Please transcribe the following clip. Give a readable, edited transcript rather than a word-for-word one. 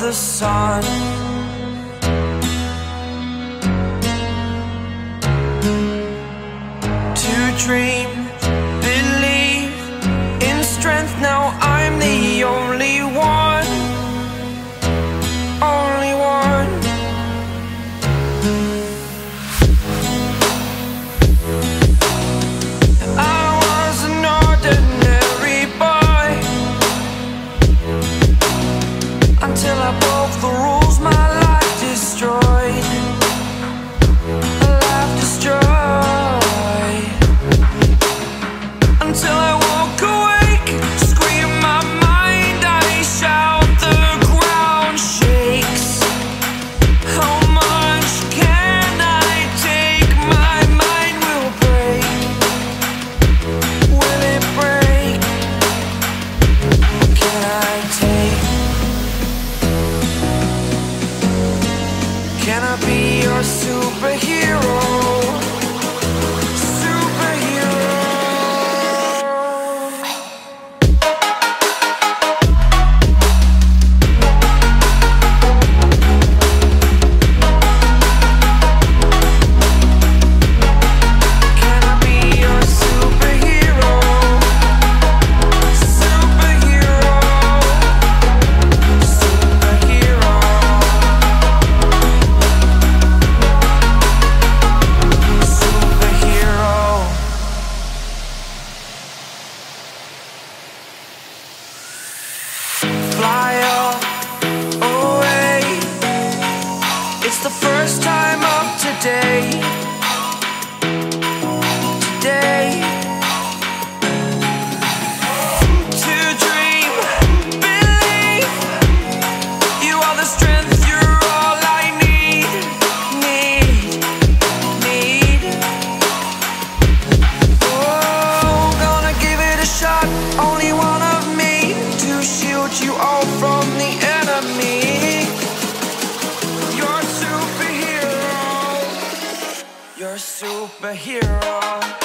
the sun. To dream, believe in strength. Now I'm the only one, only one. I was an ordinary boy until I broke the rules. My life destroyed, life destroyed. Until I woke awake, scream my mind, I shout, the ground shakes. How much can I take? My mind will break. Will it break? Can I take? Can I be your superhero? Fly away. It's the first time of today. Today. To dream, believe. You are the strength, you're all I need. Need. Oh, gonna give it a shot. Only one of me to shield you all from the enemy. You're a superhero. You're a superhero.